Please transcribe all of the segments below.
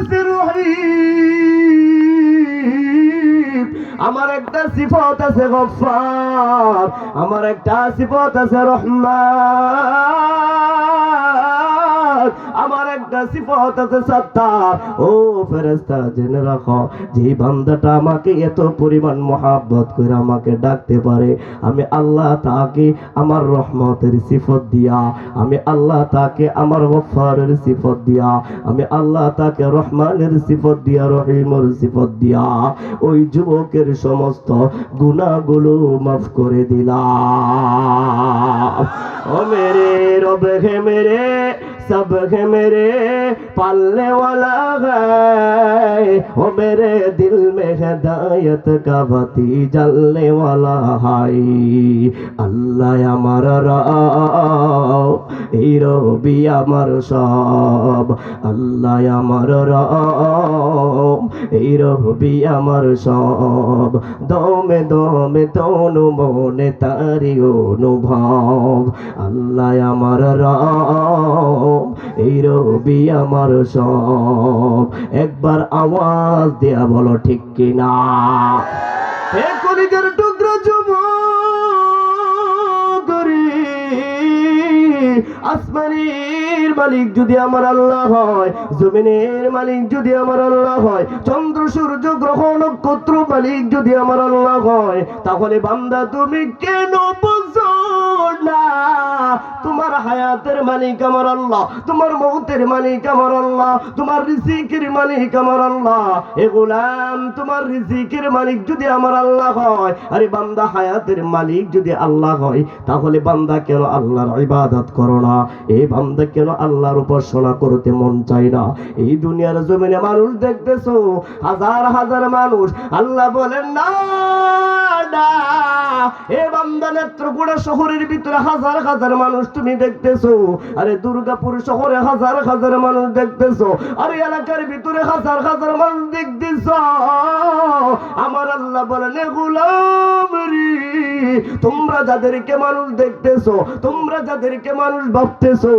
আছে রহিম, আমার একটা সিফত আছে গফফার, আমার একটা সিফত আছে রহমান, আমার একটা সিফত আছে সত্তার। ও ফেরেশতা জেনে রাখো, যে বান্দাটা আমাকে এত পরিমাণ মহব্বত করে আমাকে ডাকতে পারে, আমি আল্লাহ তাকে আমার রহমতের সিফত দিয়া, আমি আল্লাহ তাকে আমার গফফারের সিফত দিয়া, আমি আল্লাহ তাকে রহমানের সিফত দিয়া, রহিমের সিফত দিয়া ওই যুবকের সমস্ত গুনাহগুলো মাফ করে দিলাম। ও মেরে রব হে মেরে सब है मेरे पालने वाला है, ओ मेरे दिल में हिदायत का बत्ती जलने वाला है। अल्लाह আমার রব, এই রবি আমার সব, আল্লাহ আমার রব, এই রবি আমার সব, দমে দমে তনু মনে তারি অনুভব। আল্লাহ আমার রব, এই রবি আমার সব। একবার আওয়াজ দেয়া বলো ঠিক কিনা। হে কলিজার টুকরা যুবকরি, আসমানের মালিক যদি আমার আল্লাহ হয়, জমিনের মালিক যদি আমার আল্লাহ হয়, চন্দ্র সূর্য গ্রহ নক্ষত্র মালিক যদি আমার আল্লাহ হয়, তাহলে বান্দা তুমি কেন বুঝো না তোমার হায়াতের মালিক আমার আল্লাহ, তোমার মৌতের মালিক আমার আল্লাহ, তোমার রিজিকের মালিক আমার আল্লাহ। এ গোলাম, তোমার রিজিকের মালিক যদি আমার আল্লাহ হয়, আরে বান্দা হায়াতের মালিক যদি আল্লাহ হয়, তাহলে বান্দা কেন আল্লাহর ইবাদত করো না? এই বান্দা কেন আল্লাহর উপাসনা করতে মন চায় না? এই দুনিয়ার জমিনে মানুষ দেখতেছো, হাজার হাজার মানুষ, আল্লাহ বলেন না না। এ বান্দা নেত্রকোনা শহরের ভিতরে হাজার হাজার মানুষ তুমি দেখতেছো, আরে দুর্গাপুর শহরে হাজার হাজার মানুষ দেখতেছো, আরে এলাকার ভিতরে হাজার হাজার মানুষ দেখতেছো। আমার আল্লাহ বলেন, এ গোলাম রে, তোমরা যাদেরকে মানুষ দেখতেছো, তোমরা যাদেরকে মানুষ ভাবতেছো,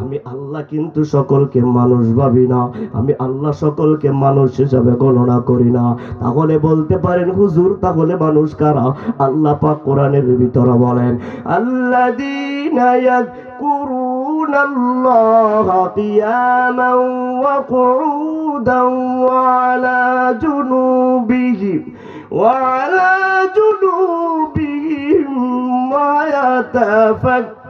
আমি আল্লাহ কিন্তু সকলকে মানুষ ভাবি না, আমি আল্লাহ সকলকে মানুষ হিসাবে গণনা করি না। তাহলে বলতে পারেন হুজুর, তাহলে মানুষ কারা? আল্লাহ পাক কোরআনের ভিতরে বলেন, আল্লাযীনা ইয়াযকুরুনাল্লাহা কিয়ামান ওয়া কুউদান ওয়া আলা জুনুবিহিম ওয়া ইয়াতাফাক্কারুন।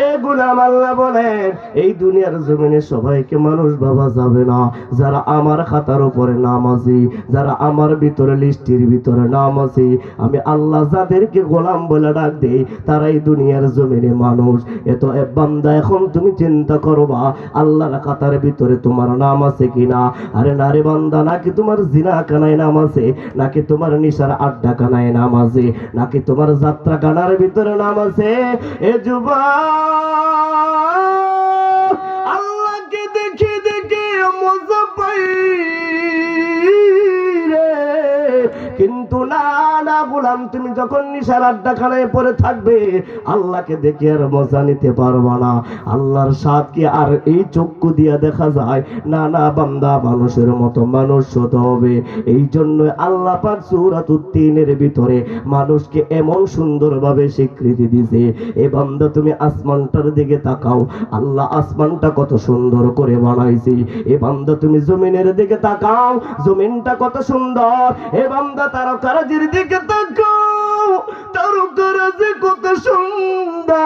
এ গোলাম, আল্লাহ বলেন, এই দুনিয়ার জমিনে সবাইকে মানুষ ভাবা যাবে না। যারা আমার খাতার উপরে নাম আছে, যারা আমার ভিতরে লিস্টির ভিতরে নাম আছে, আমি আল্লাহ যাদেরকে গোলাম বলে ডাক দেই, তারাই দুনিয়ার জমিনে মানুষ। এত বান্দা, এখন তুমি চিন্তা করবা আল্লাহর খাতার ভিতরে তোমার নাম আছে কিনা। আরে না রে বান্দা, নাকি তোমার জিনা কানায় নাম আছে, নাকি তোমার নিশার আড্ডা কানায় নাম আছে, নাকি তোমার যাত্রা কানার ভিতরে নাম আছে? এ যুবক, আল্লাহকে দেখে দেখে মজা পাই রে, কিন্তু না না গোলাম, তুমি যখন নিশার আড্ডাখানায় পড়ে থাকবে, আল্লাহকে দেখে আর মজা নিতে পারবা না। আল্লাহর স্বাদ কি আর এই চক্ষু দিয়া দেখা যায়? না না বান্দা, মানুষের মতো মানুষ হতে হবে। এই জন্য আল্লাহ পাক সূরাতুত তিনের ভিতরে মানুষকে এমন সুন্দরভাবে স্বীকৃতি দিয়েছে। এ বান্দা, তুমি আসমানটার দিকে তাকাও, আল্লাহ আসমানটা কত সুন্দর করে বানাইছে। এ বান্দা, তুমি জমিনের দিকে তাকাও, জমিনটা কত সুন্দর। এ বান্দা, তারকারাজির দিকে তাকাও, তারকারাজি কত সুন্দর।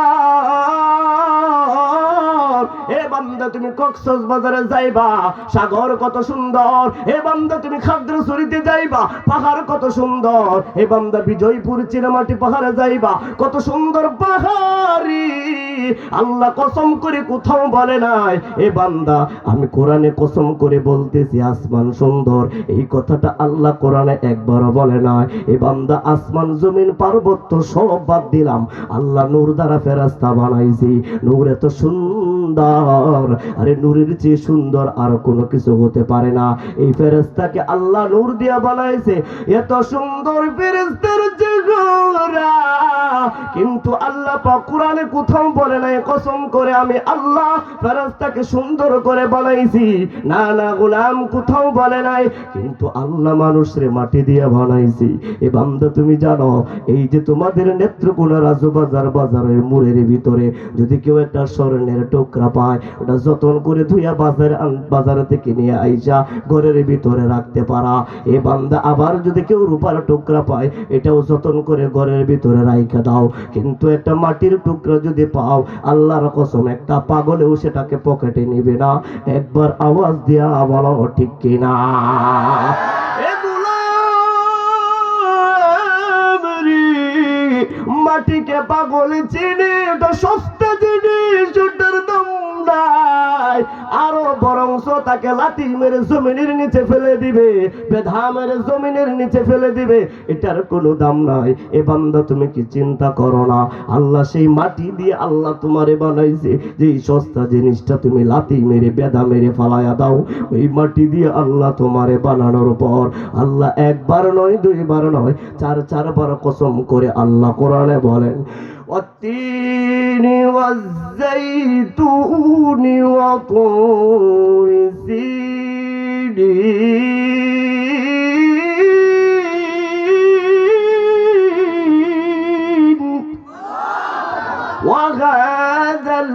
এ বান্দা, তুমি কক্সবাজারে যাইবা, সাগর কত সুন্দর। এ বান্দা, তুমি খাগড়াছড়িতে যাইবা, পাহাড় কত সুন্দর। এ বান্দা, বিজয়পুর চিনামাটি পাহাড়ে যাইবা, কত সুন্দর পাহাড়ি। আল্লাহ কসম করে কোথাও বলে নাই। এ বান্দা, আমি কোরআনে কসম করে বলতেছি আসমান সুন্দর, এই কথাটা আল্লাহ কোরআনে একবারও বলে নাই। এ বান্দা, আসমান জমিন পার্বত্য সব বাদ দিলাম, আল্লাহ নূর দ্বারা ফেরেশতা বানাইছি। নূর এত সুন্দর, আরে নূরের চেয়ে সুন্দর আর কোনো কিছু হতে পারে না। এই ফেরেশতাকে আল্লাহ নূর দিয়া বানাইছে। এত সুন্দর ফেরেশতার চেহারা কিন্তু আল্লাহ পাক কোরআনে কোথাও বলে নাই কসম করে আমি আল্লাহ ফেরেশতাকে সুন্দর করে বানাইছি, না না গোলাম, কোথাও বলে নাই। কিন্তু আল্লাহ মানুষরে মাটি দিয়ে বানাইছি। এ বান্দা তুমি জানো এই যে তোমাদের নেত্রকোনা রাজবাজার বাজারের মোড়ের ভিতরে যদি কেউ একটা স্বর্ণের টুকরা পায়, ওটা যতন করে ধুইয়া বাজার থেকে নিয়ে আইসা ঘরের ভিতরে রাখতে পারা। এ বান্দা আবার যদি কেউ রূপার টুকরা পায়, এটাও যতন করে ঘরের ভিতরে রাইখা দাও। কিন্তু একটা মাটির টুকরা যদি পাও, আল্লাহর কসম একটা পাগলেও সেটাকে পকেটে নিবে না। একবার আওয়াজ দিয়া বলো ঠিক কিনা? মাটিকে পাগল চিনি, এটা সস্তা জিনিস, ওটার দাম নাই। আরো বরংস তাকে লাঠি মেরে জমিনের নিচে ফেলে দিবে, বেধা মেরে জমিনের নিচে ফেলে দিবে, এটার কোনো দাম নাই। এ বান্দা তুমি কি চিন্তা করো না, আল্লাহ সেই মাটি দিয়ে আল্লাহ তোমারে বানাইছে, যে সস্তা জিনিসটা তুমি লাঠি মেরে বেধা মেরে ফালাইয়া দাও, ওই মাটি দিয়ে আল্লাহ তোমারে বানানোর পর আল্লাহ একবার নয়, দুইবার নয়, চারবার কসম করে আল্লাহ কোরআনে বলেন, ওয়াত্তিনি ওয়াজ্জাইতুনি ওয়া তুরি সিনিন ওয়া হাযাল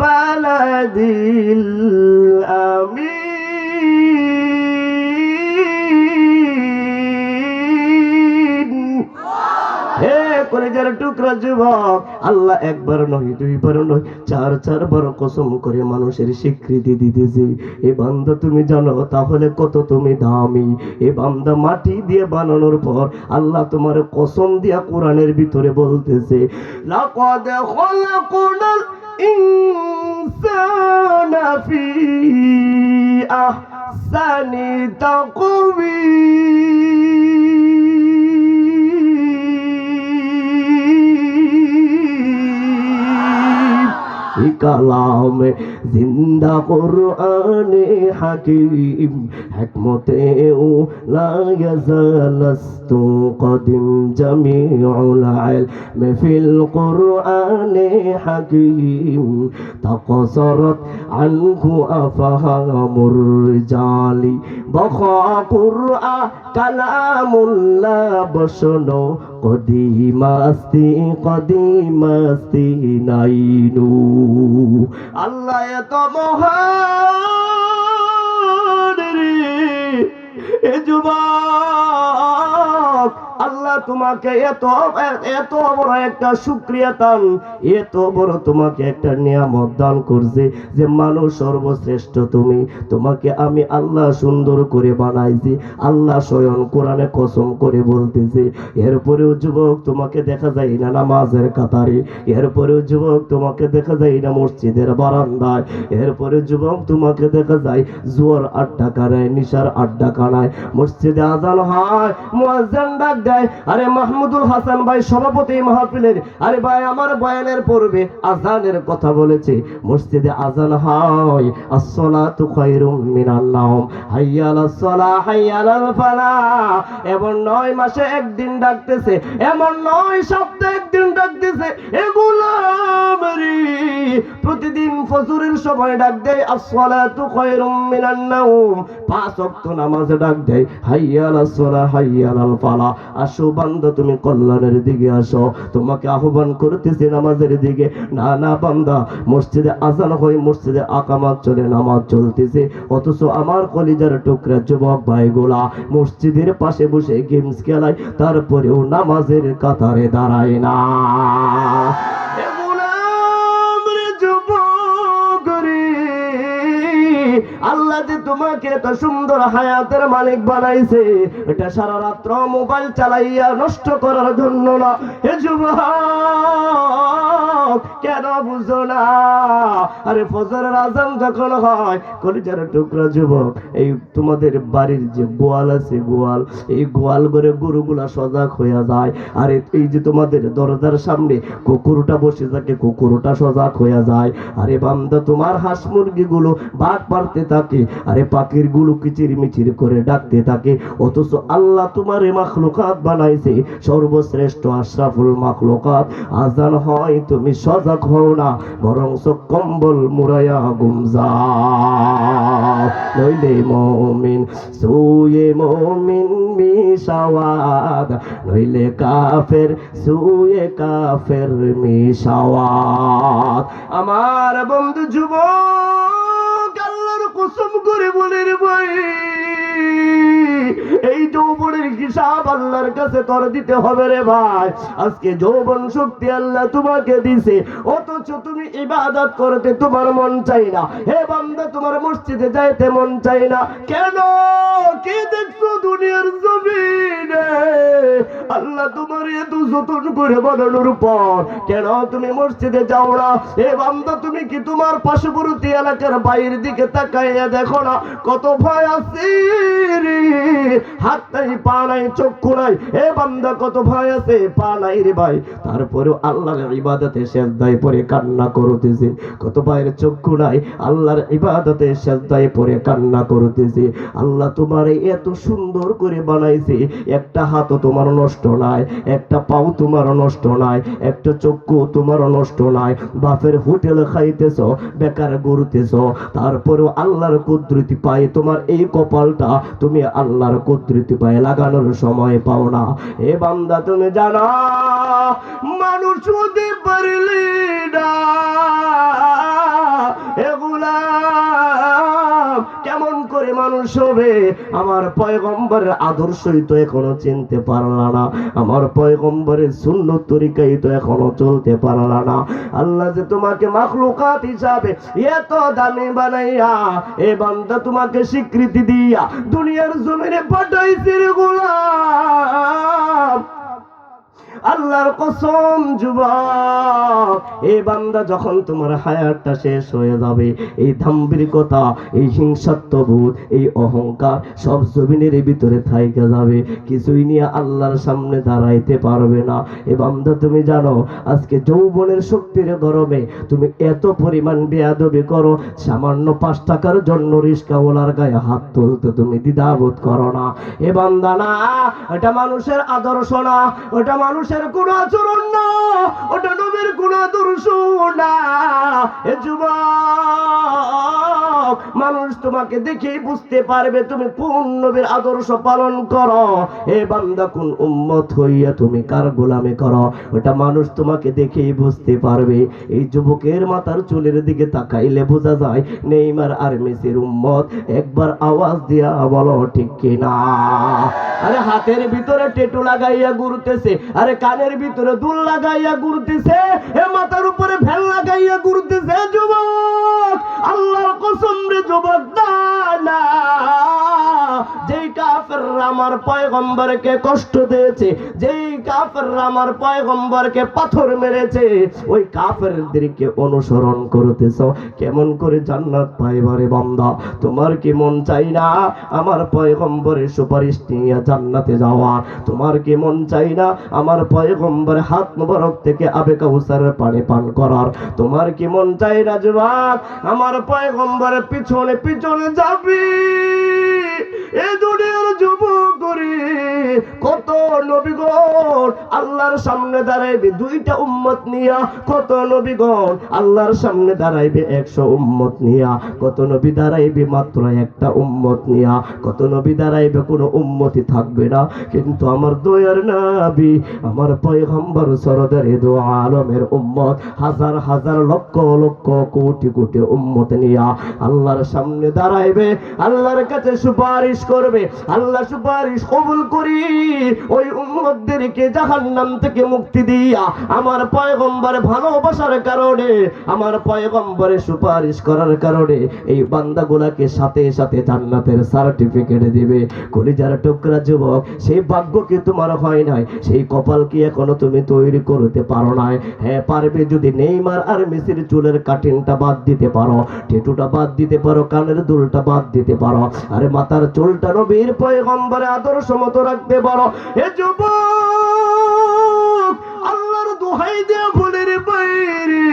বালাদিল আমিন। কলেজের টুকরা যুবক, আল্লাহ একবার নয়, দুইবার নয়, চারবার কসম করে মানুষের স্বীকৃতি দিতেছে। এ বান্দা তুমি জানো তাহলে কত তুমি দামি। এ বান্দা মাটি দিয়ে বানানোর পর আল্লাহ তোমার কসম দিয়া কোরআনের ভিতরে বলতেছে, লাকাদ খালাকনাল ইনসানা ফি আহসানি তাকওয়ীম। কালাম জিন্দা কুরআনে হাকিম হিকমতে ও লা ইয়াজালাস্তু কদিম জামিউল ইলম ফিল কুরআনে হাকিম তাকসরত আনহু আফহামুর রিজালি বখা কুরআন কালামুল্লাহ বসনো কদিমাস্তি নাইনু। আল্লাহ এত মহান রে এ যুবক, আল্লাহ তোমাকে এত বড় একটা শুকরিয়া দান, এত বড় তোমাকে একটা নিয়ামত দান করছে যে মানুষ সর্বশ্রেষ্ঠ তুমি, তোমাকে আমি আল্লাহ সুন্দর করে বানাইছি। আল্লাহ স্বয়ং কোরআনে কসম করে বলতেছে। এরপরেও যুবক তোমাকে দেখা যায় না নামাজের কাতারে, এরপরেও যুবক তোমাকে দেখা যায় না মসজিদের বারান্দায়, এরপরে যুবক তোমাকে দেখা যায় জুয়ার আড্ডা কানায়, নিশার আড্ডা কানায়। মসজিদে আজান হয়, মুয়াজ্জিন ডাক দেয়, আরে মাহমুদুল হাসান ভাই সভাপতি মাহফিলের, আরে ভাই আমার বয়ানের পূর্বে আজানের কথা বলেছে। মসজিদে আজান হয়, আসসালাতু খায়রুম মিনান নাওম, হাইয়া আলাস সালাহ হাইয়া আলাল ফালাহ। এমন 9 মাসে একদিন ডাকতেছে, এমন 9 সপ্তাহে একদিন ডাকতেছে। এগুলো প্রতিদিন ফজরের সময় ডাক দেয় আসসালাতু খায়রুম মিনান নাওম, 5 ওয়াক্ত নামাজে ডাক দেয় হাইয়া আলাস সালাহ হাইয়া আলাল ফালাহ। আসো বান্দা তুমি কল্যাণের দিকে আসো, তোমাকে আহ্বান করতেছি নামাজের দিকে। না না বান্দা, মসজিদে আজান হয়, মসজিদে আকামাত চলে, নামাজ চলতেছে, অথচ আমার কলিজার টুকরা যুবক ভাইগুলা মসজিদের পাশে বসে গেমস খেলায়, তারপরেও নামাজের কাতারে দাঁড়ায় না। আল্লাহ যে তোমাকে এত সুন্দর হায়াতের মালিক বানাইছে, এটা সারা রাত্র মোবাইল চালাইয়া নষ্ট করার জন্য না। হে যুবক, যুবক কেন বুঝো না? আরে ফজরের আজান যখন হয়, কলিজার টুকরা যুবক, এই তোমাদের বাড়ির যে গোয়াল আছে, গোয়াল, এই গোয়াল ঘরে গরুগুলা সজাগ হয়ে যায়। আরে এই যে তোমাদের দরজার সামনে কুকুরটা বসে থাকে, কুকুরটা সজাগ হয়ে যায়। আরে বান্দা, তোমার হাঁস মুরগিগুলো বাঘ পারতে থাকে, আরে পাখির গুলো কিচিরমিচির করে ডাকতে থাকে। অথচ আল্লাহ তোমার এই মাখলুকাত বানাইছে, সর্বশ্রেষ্ঠ আশরাফুল মাখলুকাত। আজান হয়, তুমি সজাগ হও না, বরং কম্বল মুড়াইয়া ঘুম যাও। নইলে মুমিন সুয়ে মুমিন মিশাওয়াত, নইলে কাফের সুয়ে কাফের মিশাওয়াত। আমার বন্ধু যুবক, আল্লাহর কসম করে বলে রে ভাই, এই যৌবনের হিসাব আল্লাহর কাছে তোর দিতে হবে রে ভাই। আজকে যৌবন শক্তি আল্লাহ তোমাকে দিছে, অথচ তুমি ইবাদত করতে তোমার মন চাই না। হে বান্দা, তোমার মসজিদে যাইতে মন চাই না কেন? কি দেখছো দুনিয়ার জমিনে? আল্লাহ তোমার এত যতন করে বানানোর পর কেন তুমি মসজিদে যাও না? হে বান্দা, তুমি কি তোমার পার্শ্ববর্তী এলাকার বাইরের দিকে তাকাইয়া দেখো না? কত ভয় আছে রে, হাত নাই, পা নাই, চক্ষু নাই। হে বান্দা, কত ভয় আছে, পা নাই রে ভাই, তারপরেও আল্লাহর ইবাদতে সিজদায় পড়ে কান্না করতেছে। কত ভাইয়ের চক্ষু নাই, আল্লাহর ইবাদতে সিজদায় পড়ে কান্না করতেছে। আল্লাহ তোমার এত সুন্দর করে বানাইছে, একটা হাতও তোমার নষ্ট নাই, একটা পাও তোমার নষ্ট নাই, একটা চক্ষু তোমার নষ্ট নাই। বাপের হোটেল খাইতেছ, বেকার ঘুরতেছ, তারপরেও আল্লাহর কুদরতি পায় তোমার এই কপালটা তুমি আল্লাহর কুদরতি পায় লাগানোর সময় পাও না। এ বান্দা, তুমি জানা মানুষ হতে পারলে না, এগুলা কেমন করে মানুষ হবে? আমার পয়গম্বরের আদর্শই তো এখনো চিনতে পারলা না, আমার পয়গম্বরের সুন্নত তরিকাই তো এখনো চলতে পারলা না। আল্লাহ যে তোমাকে মাখলুকাত হিসাবে এত দামি বানাইয়া, এ বান্দা তোমাকে স্বীকৃতি দিয়া দুনিয়ার জমিনে পাঠাইছে রে গোলাম। আল্লাহর কসম যুবক, এই বান্দা যখন তোমার হায়াতটা শেষ হয়ে যাবে, এই দাম্ভিকতা, এই হিংসাত্মবোধ, এই অহংকার সব জমিনের ভিতরে থাইকা যাবে, কিছুই নিয়ে আল্লাহর সামনে দাঁড়াইতে পারবে না। এ বান্দা, তুমি জানো আজকে যৌবনের শক্তির গরমে তুমি এত পরিমাণ বেয়াদবি করো, সামান্য 5 টাকার জন্য রিস্কাওয়ালার গায়ে হাত তুলতে তুমি দ্বিধাবোধ করো না। এ বান্দা, না, এটা মানুষের আদর্শ না, ওটা মানুষের কোন আচরণ না, ওটা নবীর কোন আদর্শ না। এ যুবক, মানুষ তোমাকে দেখেই বুঝতে পারবে তুমি কোন নবীর আদর্শ পালন করো। এ বান্দা, কোন উম্মত হইয়া তুমি কার গোলামি করো, ওটা মানুষ তোমাকে দেখেই বুঝতে পারবে। এই যুবকের মাথার চুলের দিকে তাকাইলে বোঝা যায় নেইমার আর মেসির উম্মত। একবার আওয়াজ দিয়া বলো ঠিক কিনা? আরে হাতের ভিতরে টেটু লাগাইয়া ঘুরতেছে, আরে কানের ভিতরে দুল লাগাইয়া ঘুরতেছে, এ মাথার উপরে ভেল লাগাইয়া ঘুরতেছে। যুবক, আল্লাহর কসম রে যুবক, না, যেই কাফেররা আমার পয়গম্বরকে কষ্ট দিয়েছে, যেই কাফেররা আমার পয়গম্বরকে পাথর মেরেছে, ওই কাফেরদেরকে অনুসরণ করতেছ। কেমন করে জান্নাত পাইবারে বান্দা? তোমার কি মন চাই না আমার পয়গম্বরের সুপারিশ নিয়ে জান্নাতে যাওয়ার? তোমার কি মন চাই না আমার পয়গম্বরের হাত মোবারক থেকে আবে কাউসারের পানি পান করার? তোমার কি মন চাই না যুবক আমার পয়গম্বরের পিছনে পিছনে যাবি? এই দুনিয়ার যুবক করে কত নবীগণ আল্লাহর সামনে দাঁড়াইবে 2টা উম্মত নিয়া, কত নবীগণ আল্লাহর সামনে দাঁড়াইবে 100 উম্মত নিয়া, কত নবী দাঁড়াইবে মাত্র 1টা উম্মত নিয়া, কত নবী দাঁড়াইবে কোনো উম্মতি থাকবে না। কিন্তু আমার দয়ার নবী আমার পয়গম্বর সরদারে দো আলমের উম্মত হাজার হাজার লক্ষ লক্ষ কোটি কোটি উম্মত নিয়া আল্লাহর সামনে দাঁড়াইবে, আল্লাহর কাছে সুপারিশ করবে, আল্লাহ সুপারিশ কবুল করি ওই উম্মতদেরকে জাহান্নাম থেকে মুক্তি দিয়া আমার পয়গম্বর ভালোবাসার কারণে, আমার পয়গম্বরের সুপারিশ করার কারণে এই বান্দাগুলাকে সাথে সাথে জান্নাতের সার্টিফিকেট দিবে। কলিজার টুকরা যুবক, সেই ভাগ্য কি তোমার হয় নাই? সেই কপাল কি এখনো তুমি তৈরি করতে পারো নাই? হ্যাঁ পারবে, যদি নেইমার আর মেসির চুলের কাটিংটা বাদ দিতে পারো, টেটুটা বাদ দিতে পারো, কানের দুলটা বাদ দিতে পারো, আরে মাথার চুলটা নবীর পয়গম্বরের আদর্শ মতো রাখতে পারো। এ যুবক, আল্লাহর দোহাই দিয়ে বলে রে বাইরে,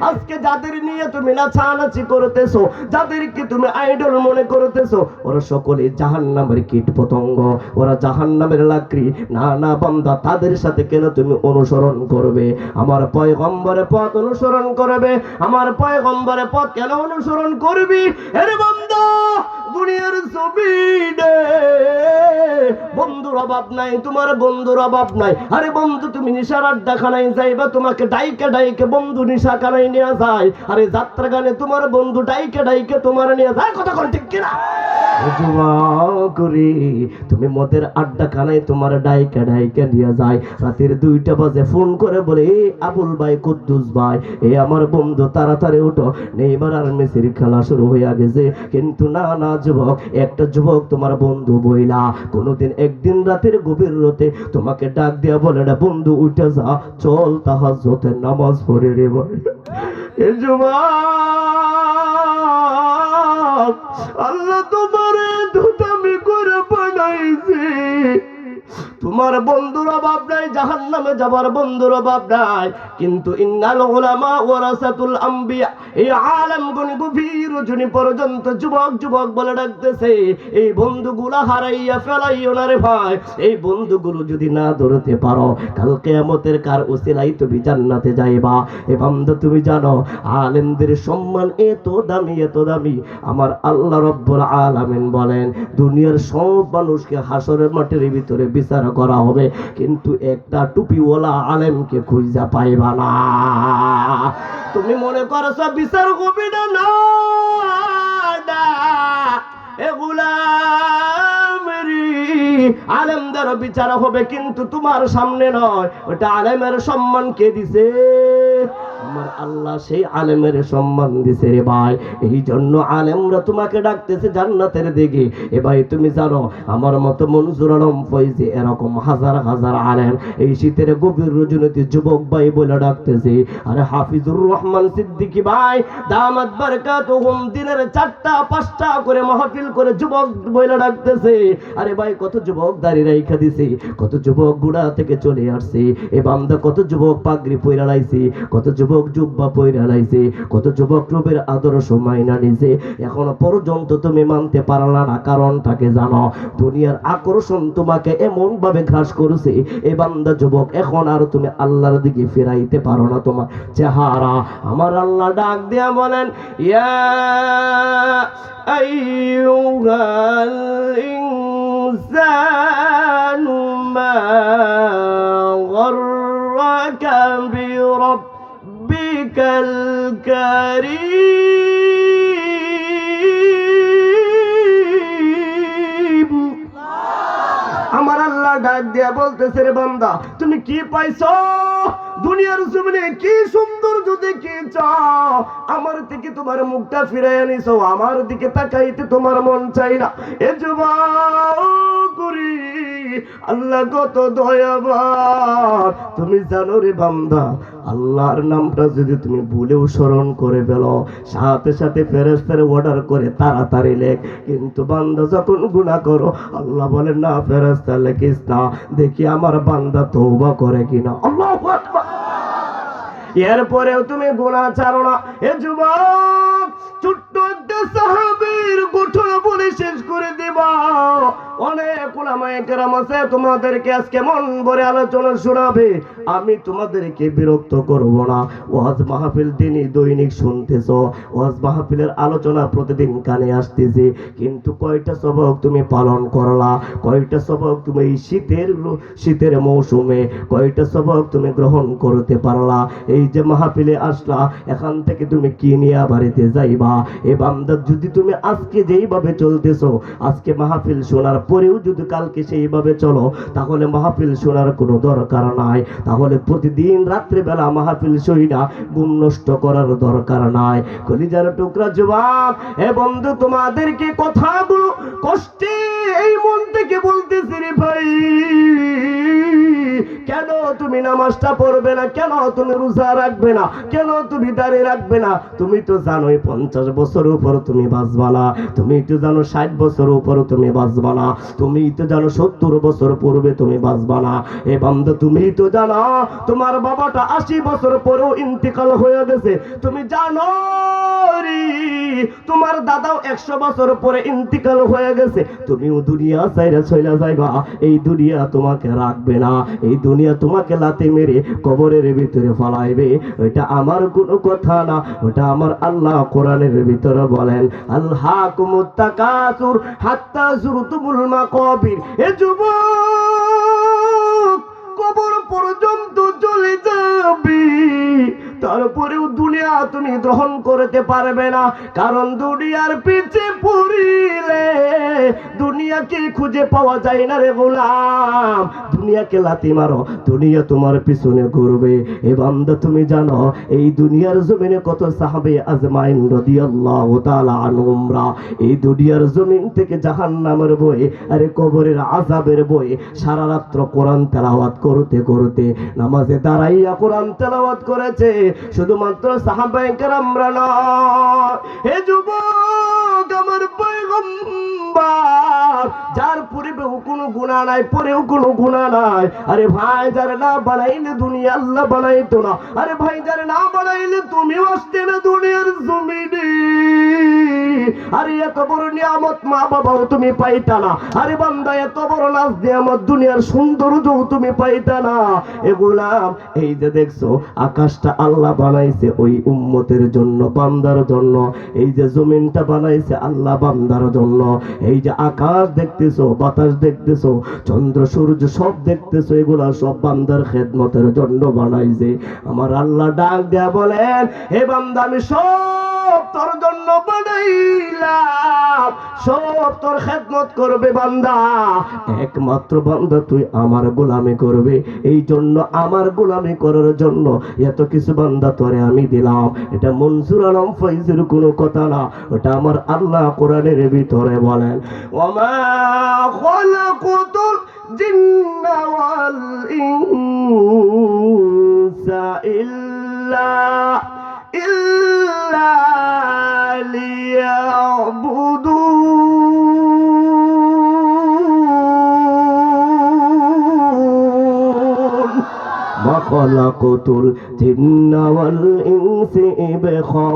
আজকে যাদের নিয়ে তুমি নাচানাচি করতেছো, যাদেরকে তুমি আইডল মনে করতেছো, ওরা সকলে জাহান্নামের কীট পতঙ্গ, ওরা জাহান্নামের লাকড়ি। না না বান্দা, তাদের সাথে কেন তুমি অনুসরণ করবে? আমার পয়গম্বরের পথ অনুসরণ করবে। আমার পয়গম্বরের পথ কেন অনুসরণ করবি? আরে বান্দা, দুনিয়ার জমিনে বন্ধুর অভাব নাই, তোমার বন্ধুর অভাব নাই। আরে বন্ধু, তুমি নিশার আড্ডাখানায় যাইবা, তোমাকে ডাইকে ডাইকে বন্ধু নিশাখানায় নিয়ে যায়। আরে যাত্রা গানে তোমার বন্ধু ডাইকে ডাইকে তোমার নিয়ে যায়। কথা কোন ঠিক কিনা? করি তুমি মদের আড্ডাখানায় তোমার ডাইকে ডাইকে নিয়ে যায়। রাতের 2টা বাজে ফোন করে বলে, এ আবুল ভাই, কুদ্দুস ভাই, এ আমার বন্ধু তাড়াতাড়ি উঠো, নেইমার আর মেসির খেলা শুরু হয়ে গেছে। কিন্তু না না যুবক, একটা যুবক তোমার বন্ধু বইলা কোনোদিন একদিন রাতের গভীর রাতে তোমাকে ডাক দিয়া বলে না, বন্ধু উঠে যা, চল তাহাজ্জুদের নামাজ পড়ে রে ভাই। এ যুবক, আল্লাহ তোমারে দুটামি করে বানাইছে। তোমার বন্ধুর অভাব নাই, জাহান্নামে যাবার বন্ধুর অভাব নাই। কিন্তু ইন্নাল উলামা ওয়ারাসাতুল আম্বিয়া, এই আলেমগণ গভীর রজনী পর্যন্ত যুবক যুবক বলে ডাকতেছে, এই বন্ধুগুলো হারাইয়া ফেলাইও না রে ভাই। এই বন্ধুগুলো যদি না ধরতে পারো, কাল কিয়ামতের কার উসিলাই তুমি জান্নাতে যাইবা। এ বান্দা, তুমি জানো আলেমদের সম্মান এত দামি, এত দামি। আমার আল্লাহ রব্বুল আলামিন বলেন, দুনিয়ার সব মানুষকে হাসরের মাঠের ভিতরে বিচার করা হবে, কিন্তু একটা টুপিওয়ালা আলেমকে খুঁজা পাইবা না। তুমি মনে করছো বিচার হবে না? না, এগুলা আলেমদের বিচার হবে, কিন্তু তোমার সামনে নয়। ওটা আলেমের সম্মান কে দিছে? আমার আল্লাহ সেই আলেমের সম্মান দিছে রে ভাই। এই জন্য আলেমরা তোমাকে ডাকতেছে জান্নাতের দিকে। এ ভাই, তুমি জানো আমার মতো মনজুর আলম ফয়জি এরকম হাজার হাজার আলেম এই শীতের গভীর রজনীতে যুবক ভাই বলে ডাকতেছে। আরে হাফিজুর রহমান সিদ্দিকী ভাই দামাত বারকাতুহুম দিনের 4টা 5টা করে মাহফিল করে যুবক বলে ডাকতেছে। আরে ভাই, কত যুবক দাঁড়িয়ে রাইখা দিছে, কত যুবক গুড়া থেকে চলে আসছে। এ বান্দা, কত যুবক পাগড়ি পইরা লাইছে, কত যুবক জুব্বা পইরা লাইছে, কত যুবক রূপের আদর্শ মাইনা নিছে। এখনো পর্যন্ত তুমি মানতে পারলা না, কারণটাকে জানো? দুনিয়ার আকর্ষণ তোমাকে এমন ভাবে ঘাস করছে, এ বান্দা যুবক, এখন আর তুমি আল্লাহর দিকে ফিরাইতে পারো না তোমার চেহারা। আমার আল্লাহ ডাক দিয়া বলেন, ইয়া আইয়ুহাল ইনসানু মা গররাকা বিরাব্বিকাল কারীম। আমার আল্লাহ ডাক দিয়া বলতেছে, রে বান্দা, তুমি কি পাইছো দুনিয়ার জমিনে? কি সুন্দর যদি কি চাও, আমার দিকে তোমার মুখটা ফিরাইয়া নিছো, আমার দিকে তাকাইতে তোমার মন চাই না। এ যুবক, আল্লাহ কত দয়াবান। তুমি জানো রে বান্দা, আল্লাহর নামটা যদি তুমি ভুলেও স্মরণ করে ফেলো, সাথে সাথে ফেরেশতারে অর্ডার করে তাড়াতাড়ি লেখ। কিন্তু বান্দা যখন গুনাহ করো, আল্লাহ বলেন না, ফেরেশতা লেখিস না, দেখি আমার বান্দা তওবা করে কিনা। আল্লাহু আকবার। এরপরেও তুমি গুনাহ ছাড়ো না। এ যুবক, ছোট্ট একটা সাহাবীর ঘটনা বলে শেষ করে দিবা। অনেক উলামায়ে কেরাম আছে, তোমাদেরকে আজকে মন ভরে আলোচনা শোনাবে। আমি তোমাদেরকে বিরক্ত করব না। ওয়াজ মাহফিল দিনই দৈনিক শুনতেছো, ওয়াজ মাহফিলের আলোচনা প্রতিদিন কানে আসতেছে, কিন্তু কয়টা সবক তুমি পালন করলা? কয়টা সবক তুমি এই শীতের মৌসুমে কয়টা সবক তুমি গ্রহণ করতে পারলা? এই যে মাহফিলে আসলা, এখান থেকে তুমি কি নিয়ে বাড়িতে যাইবা? এ বান্দা, যদি তুমি আজকে যেইভাবে চলতেছো করতেছো, আজকে মাহফিল শোনার পরেও যদি কালকে সেইভাবে চলো তাহলে মাহফিল শোনার কোনো দরকার নাই। তাহলে প্রতিদিন রাত্রিবেলা মাহফিল শোনা ঘুম নষ্ট করার দরকার নাই। কলিজার টুকরা যুবক, এ বন্ধু তোমাদেরকে কথাগুলো কষ্টে এই মন থেকে বলতেছি রে ভাই। কেন তুমি নামাজটা পড়বে না? কেন তুমি রোজা রাখবে না? কেন তুমি দাঁড়িয়ে রাখবে না? তুমি তো জানোই 50 বছর উপর তুমি বাঁচবা না। তুমি তো জানো 60 বছর উপর তুমি বাঁচবা না। তুমি তো জানো 70 বছর পূর্বে তুমি বাঁচবা না। এ বান্দা, তুমি তো জানো তোমার বাবাটা 80 বছর পরেও ইন্তেকাল হয়ে গেছে। তুমি জানো রে তোমার দাদাও 100 বছর পরে ইন্তেকাল হয়ে গেছে। তুমিও দুনিয়া ছাইরা চলে যাইবা। এই দুনিয়া তোমাকে রাখবে না। এই দুনিয়া তোমাকে লাথি মেরে কবরের ভিতরে ফলাইবে। ওইটা আমার কোনো কথা না, ওটা আমার আল্লাহ কোরআনের ভিতরে বলেন, আলহাকুমুত তাকাসুর হাত্তা যুরতুমুল মাকাবির। এ যুবক, কবর পর্যন্ত চলে যাবি, তারপরেও দুনিয়া তুমি গ্রহণ করতে পারবে না। কারণ দুনিয়ার পিছে পড়িলে দুনিয়াকে খুঁজে পাওয়া যায় না রে গোলাম। দুনিয়াকে লাথি মারো, দুনিয়া তোমার পিছনে ঘুরবে। এ বান্দা, তুমি জানো এই দুনিয়ার জমিনে কত সাহাবে আজমাইন রাদিয়াল্লাহু তাআলা আনহুমরা এই দুনিয়ার জমিন থেকে জাহান্নামের বয়ে, আরে কবরের আযাবের বয়ে সারা রাত্র কোরআন তেলাওয়াত করতে করতে নামাজে দাঁড়াইয়া কোরআন তেলাওয়াত করেছে। শুধুমাত্র সাহাবায়ে কেরামরা না, হে যুবক, আমার পয়গম্বর যার পূর্বেও কোনো গুনাহ নাই, পরেও কোনো গুনাহ নাই। আরে ভাই, যার না বানাইলে দুনিয়া আল্লাহ বানাইতো না। আরে ভাই, যার না বানাইলে তুমিও আসতে না দুনিয়ার জমিনে। আরে এত বড় নিয়ামত মা বাবাও তুমি পাইতা না। আরে বান্দা, এত বড় নাজ নিয়ামত দুনিয়ার সৌন্দর্যও তুমি পাইতা না। এ গোলাম, এই যে দেখছো আকাশটা আল্লাহ বানাইছে ওই উম্মতের জন্য, বান্দার জন্য। এই যে জমিনটা বানাইছে আল্লাহ বান্দার জন্য। এই যে আকাশ দেখতেছো, বাতাস দেখতেছো, চন্দ্র সূর্য সব দেখতেছো, এগুলা সব বান্দার খেদমতের জন্য বানাইছে। আমার আল্লাহ ডাক দেয়া বলেন, হে বান্দা, আমি সব তোর জন্য বানাইলাম, সব তোর খেদমত করবে বান্দা। একমাত্র বান্দা তুই আমার গোলামি করবে। এই জন্য আমার গোলামি করার জন্য এত কিছু বান্দা তোরে আমি দিলাম। এটা মনসুর আলম ফয়জের কোনো কথা না, ওটা আমার আল্লাহ কোরআনের ভিতরে বলেন, ওমা খালাকুতুল জিন্না ওয়াল ইনসা ইল্লা লিয়াবুদুন। মা খালাকুতুল জিন্না ওয়াল ইনসা ইবখা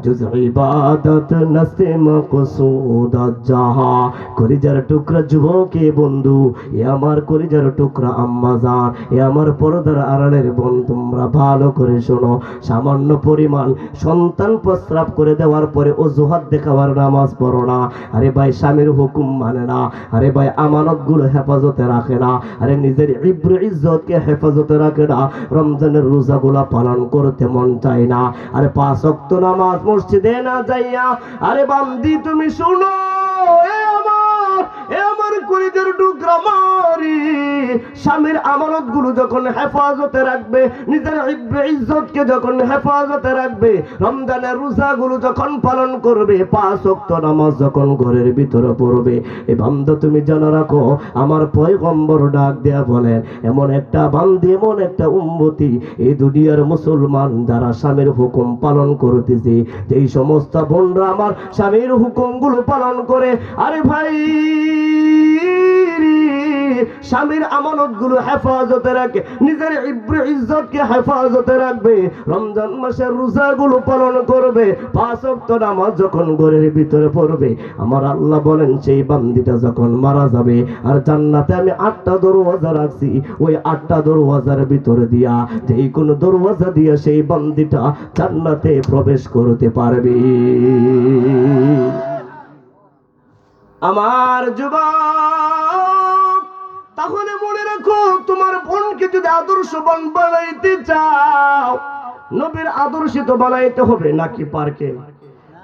জুজ ইবাদত নসে মাকসুদাত জাহা। কলিজার টুকরা যুবকে বন্ধু, এ আমার কলিজার টুকরা আম্মা জান, এ আমার পর্দার আড়ালের বোন, তোমরা ভালো করে শোনো। সামান্য পরিমাণ সন্তান প্রস্রাব করে দেওয়ার পরে অজুহাত দেখাবার নামাজ পড়ো না। আরে ভাই, স্বামীর হুকুম মানে না। আরে ভাই, আমানত গুলো হেফাজতে রাখে না। আরে নিজের ইব্রু ইজ্জতকে হেফাজতে রাখে না। রমজানের রোজা গুলা পালন করতে মন চায় না। আরে 5 ওয়াক্ত নামাজ মসজিদে না যাইয়া, আরে বান্দি তুমি শুনো, এ আমার কলিজার টুকরা মারি, স্বামীর আমানত গুলো যখন হেফাজতে রাখবে, নিজের ইজ্জতকে যখন হেফাজতে রাখবে, রমজানের রোজা গুলো যখন পালন করবে, 5 ওয়াক্ত নামাজ যখন ঘরের ভিতরে পড়বে, এই বান্দা তুমি জানা রাখো, আমার পয়গম্বর ডাক দেয়া বলেন, এমন একটা বান্দি, এমন একটা উম্মতি এই দুনিয়ার মুসলমান যারা স্বামীর হুকুম পালন করতেছে, যেই সমস্ত বোনরা আমার স্বামীর হুকুম গুলো পালন করে, আরে ভাই স্বামীর আমানত গুলো হেফাজতে রাখে, নিজের ইজ্জতকে হেফাজতে রাখবে, রমজান মাসের রোজা গুলো পালন করবে, 5 ওয়াক্ত নামাজ যখন ঘরের ভিতরে পড়বে, আমার আল্লাহ বলেন সেই বান্দিটা যখন মারা যাবে, আর জান্নাতে আমি 8টা দরওয়াজা রাখছি, ওই 8টা দরওয়াজার ভিতরে দিয়া যেই কোন দরওয়াজা দিয়া সেই বান্দিটা জান্নাতে প্রবেশ করতে পারবে। আমার যুবক, তাহলে মনে রাখো, তোমার বোনকে যদি আদর্শ বোন বানাইতে চাও, নবীর আদর্শে তো বানাইতে হবে নাকি পার্কে?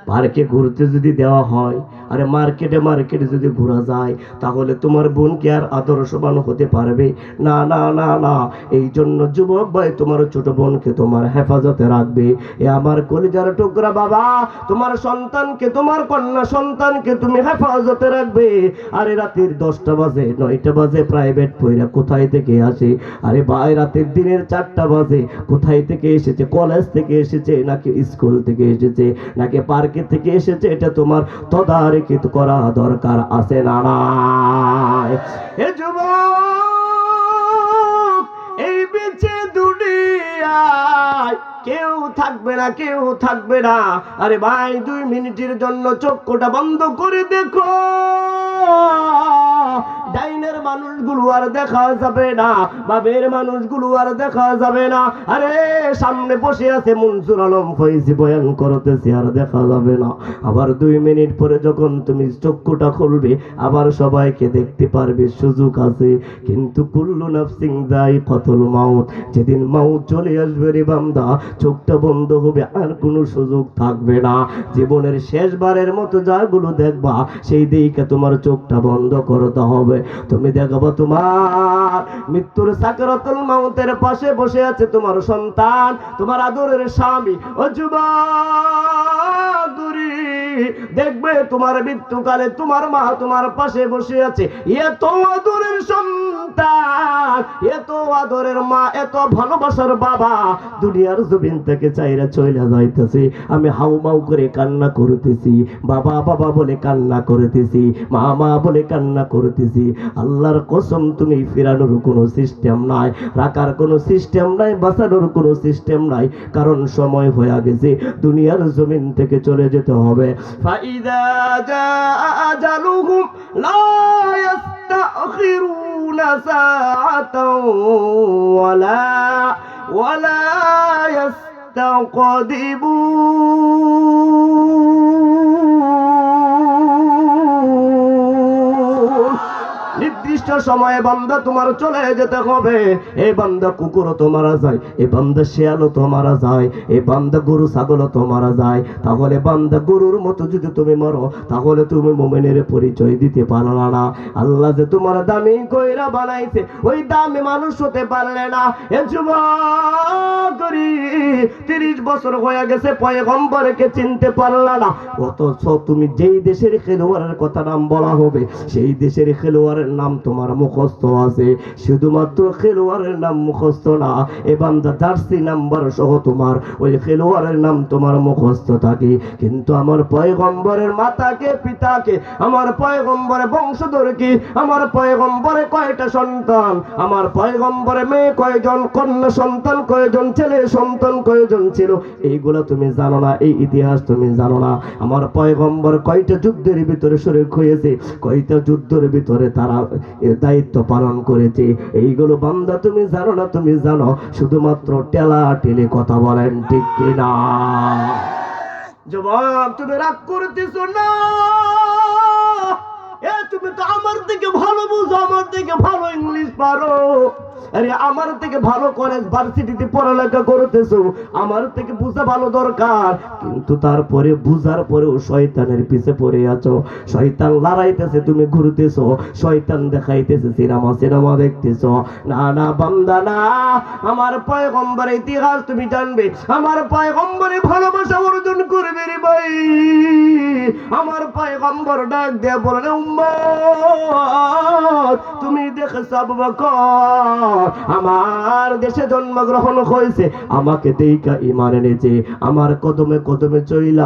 পার্কে ঘুরতে যদি দেওয়া হয়, আরে মার্কেটে যদি ঘোরা যায়, তাহলে তোমার বোন কি আর আদর্শবান হতে পারবে? না না না না। এই জন্য যুবক ভাই, তোমার ছোট বোনকে তোমার হেফাজতে রাখবে। এ আমার কলিজার টুকরা বাবা, তোমার সন্তানকে, তোমার কন্যা সন্তানকে তুমি হেফাজতে রাখবে। আরে রাতের 10টা বাজে 9টা বাজে প্রাইভেট পড়া কোথায় থেকে আসে? আরে ভাই রাতের দিনের 4টা বাজে কোথায় থেকে এসেছে? কলেজ থেকে এসেছে নাকি স্কুল থেকে এসেছে নাকি পার্কে থেকে এসেছে? এটা তোমার তদারকিত করা দরকার আছে না নাই? এ যুবক, এই বিচে দুনিয়ায় কেউ থাকবে না, কেউ থাকবে না। আরে ভাই 2 মিনিটের জন্য চক্ষুটা বন্ধ করে দেখো, ডাইনের মানুষগুলো আর দেখা যাবে না, বাবের মানুষগুলো আর দেখা যাবে না। আরে সামনে বসে আছে মনসুর আলম ফয়েজি, বয়ান করতেছে, আর দেখা যাবে না। আবার 2 মিনিট পরে যখন তুমি চক্ষুটা খুলবে, আবার সবাইকে দেখতে পারবে, সুযোগ আছে। কিন্তু কুল্লু নাফসিন যায়িকাতুল মাউত, যেদিন মাউত চলে আসবে রে বান্দা, চোখটা বন্ধ হবে, আর কোনো সুযোগ থাকবে না। জীবনের শেষবারের মতো যাগুলো দেখবা, সেই দিকে তোমার চোখটা বন্ধ করতে হবে। তুমি দেখবা তোমার মৃত্যুর সাকরাতুল মাউতের পাশে বসে আছে তোমার সন্তান, তোমার আদরের স্বামী। ও যুবক, দেখবে তোমার মৃত্যুকালে তোমার মা তোমার পাশে বসে আছে। এত আদরের সন্তান, এত আদরের মা, এত ভালোবাসার বাবা দুনিয়ার জমিন থেকে চাইরা চলে যাইতেছে। আমি হাউমাউ করে কান্না করতেছি, বাবা বাবা বলে কান্না করতেছি, মা মা বলে কান্না করতেছি। আল্লাহর কসম, তুমি ফেরানোর কোনো সিস্টেম নাই, রাখার কোনো সিস্টেম নাই, বাঁচানোর কোনো সিস্টেম নাই, কারণ সময় হয়ে গেছে, দুনিয়ার জমিন থেকে চলে যেতে হবে। ফাইদা জাআ আজালুহুম লা ইস্তাখিরুনা সাআতাও ওয়ালা ইস্তাকদিমুন। নির্দিষ্ট সময়ে বান্দা তোমার চলে যেতে হবে। এই বান্দা কুকুরও তো মারা যায়, এই বান্দা শিয়ালও তো মারা যায়, এই বান্দা গরু ছাগলও তো মারা যায়। তাহলে বান্দা গরুর মতো যদি তুমি মরো, তাহলে তুমি মুমিনের পরিচয় দিতে পারলা না। আল্লাহ যে তোমার দামি কইরা বানাইছে, ওই দামি মানুষ হতে পারলে না। এ যুবক, 30 বছর হয়ে গেছে পয়গম্বরকে চিনতে পারলা না। অথচ তুমি যেই দেশের খেলোয়াড়ের কথা নাম বলা হবে, সেই দেশের খেলোয়াড়ের নাম তোমার মুখস্থ আছে। শুধুমাত্র খেলোয়াড়ের নাম মুখস্থ না, এ বান্দা জার্সি নাম্বার সহ তোমার ওই খেলোয়াড়ের নাম তোমার মুখস্থ থাকে। কিন্তু আমার পয়গম্বরের মাতাকে, পিতাকে, আমার পয়গম্বরের বংশধরকে, আমার পয়গম্বরে কয়টা সন্তান, আমার পয়গম্বরে মেয়ে কয়জন, কন্যা সন্তান কয়জন, ছেলে সন্তান কয়জন ছিল, এইগুলা তুমি জানো না, এই ইতিহাস তুমি জানো না। আমার পয়গম্বর কয়টা যুদ্ধের ভিতরে শরীক হয়েছে, কয়টা যুদ্ধের ভিতরে তারা দায়িত্ব পালন করেছে, এইগুলো বান্দা তুমি জানো না। তুমি জানো শুধুমাত্র টেলা টেলে কথা বলেন, ঠিক কিনা? যুবক, তুমি রাগ করতেছো না? এ তুমি তো আমার থেকে ভালো বুঝো, আমার থেকে ভালো ইংলিশ পারো, আরে আমার থেকে ভালো কলেজ ভার্সিটিতে পড়ালেখা করতেছো, আমার থেকে বুঝা ভালো দরকার। কিন্তু তারপরে বুঝার পরেও শয়তানের পিছে পড়ে আছো। শয়তান লড়াইতেছে, তুমি ঘুরতেছো, শয়তান দেখাইতেছে সিনেমা দেখতেছো। না না বান্দা না, আমার পয়গম্বরের ইতিহাস তুমি জানবে, আমার পয়গম্বরে ভালোবাসা অর্জন করবে রে ভাই। আমার পয়গম্বর ডাক দিয়ে বলে, উম্মত তুমি দেখেছো আবু বকর আমার দেশে জন্মগ্রহণ হয়েছে, আমাকে দেইকা ঈমান এনেছে, আমার কদমে কদমে চইলা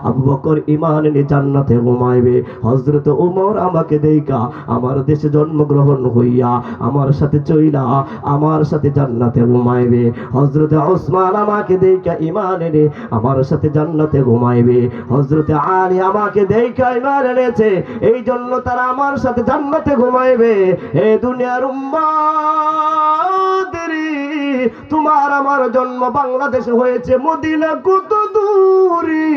আবু বকর ঈমান এনে জান্নাতে ঘুমাইবে। হযরত ওমর আমাকে দেইকা আমার দেশে জন্মগ্রহণ হইয়া আমার সাথে চইলা আমার সাথে জান্নাতে ঘুমাইবে। হযরত ওসমান আমাকে দেইকা ঈমান এনে আমার সাথে জান্নাতে ঘুমাইবে। হযরত আলী আমাকে দেইকা ঈমান এনেছে, এই জন্য তারা আমার সাথে জান্নাতে ঘুমাইবে। হে দুনিয়ার উম্মত, তোমার আমার জন্ম বাংলাদেশে হয়েছে, মদিনা কত দূরে,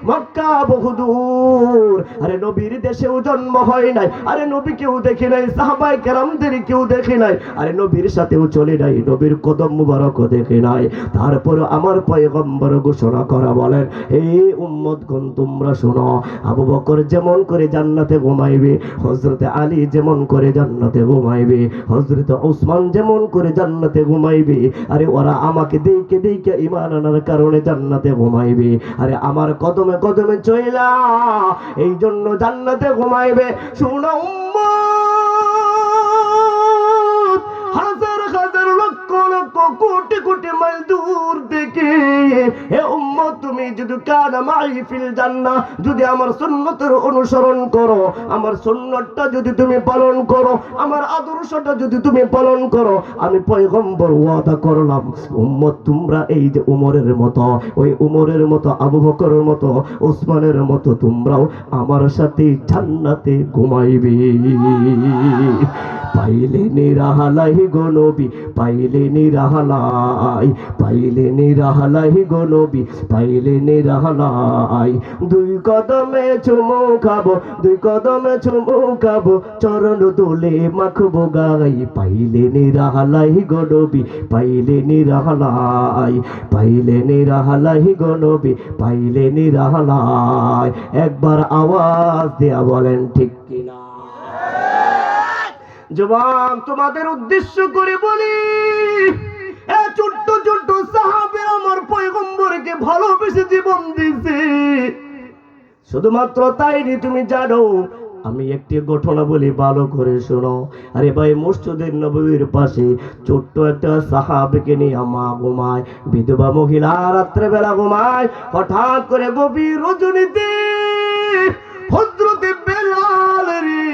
মক্কা বহুদূর, আরে নবীর দেশেও জন্ম হয় নাই, আরে নবী কেউ দেখে নাই, সাহাবায়ে কেরামদের কেউ দেখে নাই, আরে নবীর সাথেও চলে নাই, নবীর কদম মুবারকও দেখে নাই। তারপর আমার পয়গম্বর ঘোষণা করা বলেন, হে উম্মতগণ তোমরা শোনো, আবু বকর যেমন করে জান্নাতে ঘুমাইবে, হযরতে আলী যেমন করে জান্নাতে ঘুমাইবে, হযরতে ওসমান যেমন করে জান্নাতে ঘুমাইবে, আরে ওরা আমাকে দেখে দেখে ঈমান আনার কারণে জান্নাতে ঘুমাইবে, আরে আমার কদমে কদমে চইলা এই জন্য জান্নাতে ঘুমাইবে। শোনো উম্মত, হাজার হাজার লক্ষ লক্ষ কোটি কোটি মাইল দূর থেকে, হে উম্মত তুমি যদি কানা মাই ফিল জান্নাহ, যদি আমার সুন্নতের অনুসরণ করো, আমার সুন্নতটা যদি তুমি পালন করো, আমার আদর্শটা যদি তুমি পালন করো, আমি পয়গম্বর ওয়াদা করলাম উম্মত তোমরা এই যে উমরের মতো, ওই উমরের মতো, আবু বকরের মতো, ওসমানের মতো তোমরাও আমার সাথে জান্নাতে ঘুমাইবে। পাইলে নিরাহালাই গো নবী, পাইলে নিরাহালাই, পাইলে নিরাহালাই গো নবী, পাইলে নিরাহালাই। দুই কদমে চুমু খাবো, দুই কদমে চুমু খাবো, চরণ তুলে মাখবো গাই, পাইলে নিরাহালাই গো নবী, পাইলে নিরাহালাই, পাইলে নিরাহালাই গো নবী, পাইলে নিরাহালাই। একবার আওয়াজ দেয়া বলেন ঠিক কিনা? যুবক তোমাদের উদ্দেশ্য করে বলি, এ ছোট্ট ছোট্ট সাহাবে আমার পয়গম্বরকে ভালোবেসে জীবন দিয়েছে। শুধুমাত্র তাই নি, তুমি জানো আমি একটি ঘটনা বলি, ভালো করে শোনো। আরে ভাই, মসজিদে নববীর পাশে ছোট্ট একটা সাহাবীকে নিয়ে মা ঘুমায়, বিধবা মহিলা রাত্রে বেলা ঘুমায়। হঠাৎ করে গভীর রজনীতে হযরতে বেলাল রে,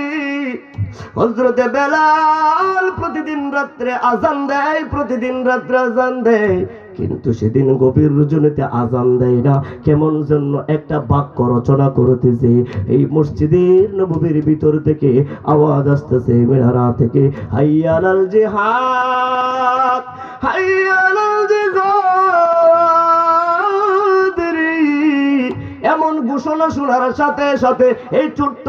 হযরতে বেলাল প্রতিদিন রাত্রে আজান দেয়, প্রতিদিন রাত্রে আজান দেয়, কিন্তু সেদিন গভীর রজনীতে আজান দেয় না। কেমন জন্য একটা বাক্য রচনা করতেছে। এই মসজিদের নববীর ভিতর থেকে আওয়াজ আসতেছে মিনারা থেকে, হাইয়া আলাল জিহাদ, হাইয়া আলাল জিহাদ রে। এমন ঘোষণা শোনার সাথে সাথে এই ছোট্ট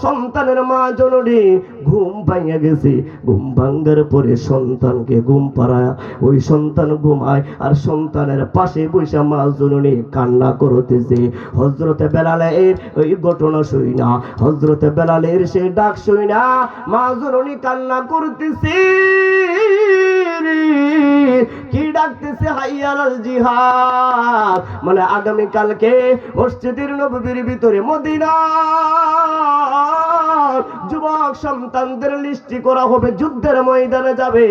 সন্তানের মা জননী ঘুম ভাঙে গেছে। ঘুম ভাঙ্গার পরে সন্তানকে ঘুম পাড়ায়, ওই সন্তান ঘুমায়, আর সন্তানের পাশে বৈশা মা জননী কান্না করতেছে। হযরতে বেলালের ওই ঘটনা শুই না, হযরতে বেলালের সে ডাক শুই না, মা জননী কান্না করতেছে। কি ডাকতেছে? হাইয়া আলাল জিহাদ, মানে আগামী কালকে মসজিদের নববীর ভিতরে মদিনা যুবক সন্তানদের লিস্টি করা হবে, যুদ্ধের ময়দানে যাবে।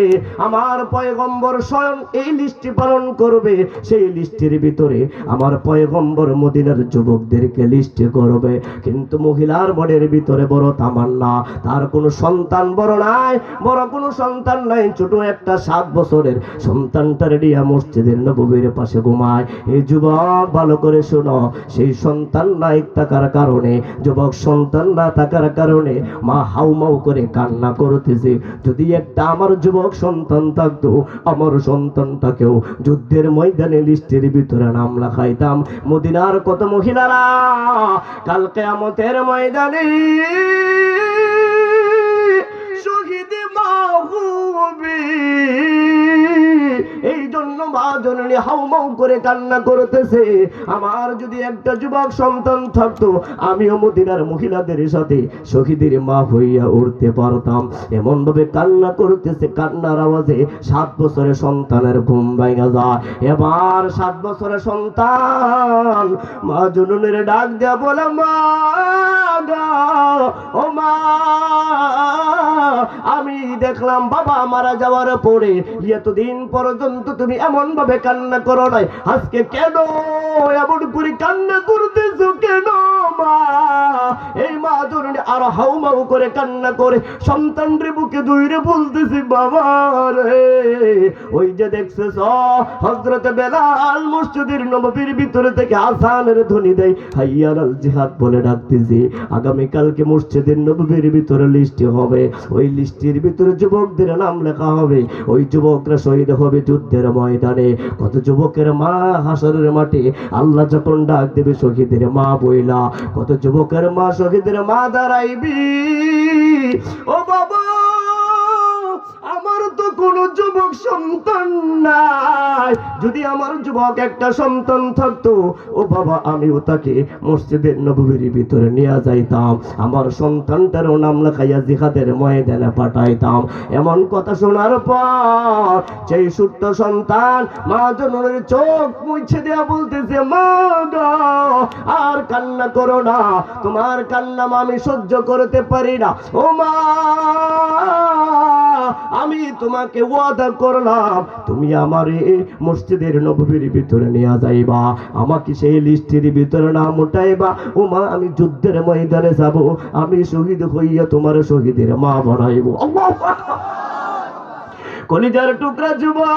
আমার পয়গম্বর স্বয়ং এই লিস্টি পালন করবে। সেই লিস্টির ভিতরে আমার পয়গম্বর মদিনার যুবকদেরকে লিস্টি করবে। কিন্তু মহিলার মনের ভিতরে বড় তামান্না, তার কোনো সন্তান বড় নাই, বড় কোনো সন্তান নাই, ছোট একটা 7 বছরের সন্তানটার নিয়ে মসজিদের নববীর পাশে ঘুমায়। এই যুবক ভালো করে শোনো, সেই সন্তান নাই থাকার কারণে, যুবক সন্তান না থাকার কারণে মা হাউমাউ করে কান্না করতেছে। যদি একটা আমার যুবক সন্তান থাকতো, আমার সন্তানটাকেও যুদ্ধের ময়দানে লিস্টের ভিতরে নাম লেখাইতাম। মদিনার কত মহিলারা কাল কিয়ামতের ময়দানে শহীদ মা হবে। এই জন্য মা জননী হাউমাউ করে কান্না করতেছে। আমার যদি একটা যুবক সন্তান থাকতো, আমিও মদিনার মহিলাদের সাথে শহীদের মা হইয়া উঠতে পারতাম। এমন ভাবে কান্না করতেছে, কান্নার আওয়াজে 7 বছরের সন্তানের ঘুম ভাঙা যায়। এবার 7 বছরের সন্তান মা জননীর ডাক দেয়া বলে, মা ও মা, আমি দেখলাম বাবা মারা যাওয়ার পরে এতদিন পর্যন্ত তুমি এমন ভাবে কান্না করো নাই, আজকে কেন এমন করে কান্না করতেছো কেন মা? এই মা জননী আর হাউমাউ করে কান্না করে সন্তানরে বুকে ধরে বলতেছি, বাবা রে ওই যে দেখছিস হযরত বেলাল মসজিদের নববীর ভিতরে থেকে আযানের ধ্বনি দেয়, হাইয়া আলাল জিহাদ বলে ডাকতেছে। আগামী কালকে মসজিদের নববীর ভিতরে লিস্টি হবে, ওই লিস্টির ভিতরে যুবকদের নাম লেখা হবে। ওই যুবকরা শহীদ হবে যুদ্ধের ময়দানে। কত যুবকের মা হাসরের মাঠে আল্লাহ যখন ডাক দেবে শহীদের মা বইলা, কত যুবকের মা শহীদের মা দাঁড়াইবি। ও বাবা, আমার তো কোনো যুবক সন্তান নাই, যদি আমার যুবক একটা সন্তান থাকতো, ও বাবা আমিও তাকে মসজিদের নববীর ভিতরে নিয়ে যাইতাম, আমার সন্তানটারও নাম লেখাইয়া জিহাদের ময়দানে পাঠাইতাম। এমন কথা শোনার পর সেই ছোট্ট সন্তান মা জননীর চোখ মুছে দেয়া বলতেছে, মা গো আর কান্না করো না, তোমার কান্না আমি সহ্য করতে পারি না। ও মা, আমি তোমাকে ওয়াদা করলাম তুমি আমারে মসজিদের নববীর ভিতরে নিয়ে যাইবা, আমাকে সেই লিস্টের ভিতরে নাম উঠাইবা। ও মা, আমি যুদ্ধের ময়দানে যাব, আমি শহীদ হইয়া তোমার শহীদের মা বানাইব। কলিজার টুকরা যুবক,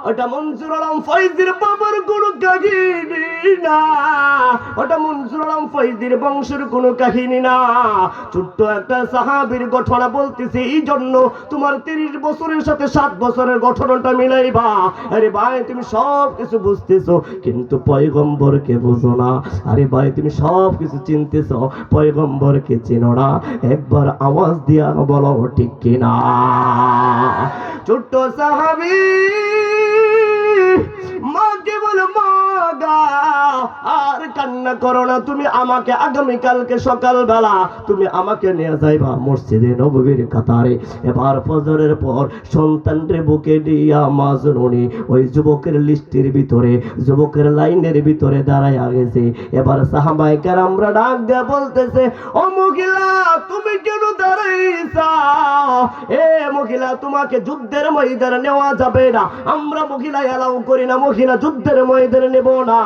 ওটা মনসুর আলম ফয়জির বাবার কোনো কাহিনী না, ওটা মনসুর আলম ফয়জির বংশের কোনো কাহিনী না, ছোট্ট একটা সাহাবীর ঘটনা বলতেছে। এই জন্য তোমার 30 বছরের সাথে 7 বছরের ঘটনাটা মিলাইবা। আরে ভাই তুমি সব কিছু বুঝতেছো কিন্তু পয়গম্বরকে বুঝো না। আরে ভাই তুমি সব কিছু চিনতেছো, পয়গম্বরকে চেনো না। একবার আওয়াজ দিয়া বলো ঠিক কিনা। ছোট্ট সাহাবী মাকে বলে, মা গা আর কান্না করো না, তুমি আমাকে আগামীকালকে সকালবেলা তুমি আমাকে নিয়ে যাইবা মসজিদে নববীর কাতারে। এবার ফজরের পর সন্তানরে বুকে দিয়া মা জননী ওই যুবকের লিস্টের ভিতরে, যুবকের লাইনের ভিতরে দাঁড়াইয়া গেছে। এবার সাহাবায়ে কেরামরা ডাক দিয়ে বলতেছে, ও মহিলা তুমি কেন দাঁড়াইছা? এ মহিলা, তোমাকে যুদ্ধের ময়দানে নেওয়া যাবে না, আমরা মহিলা এলাও করি না, মহিলা যুদ্ধের ময়দানে নেব না।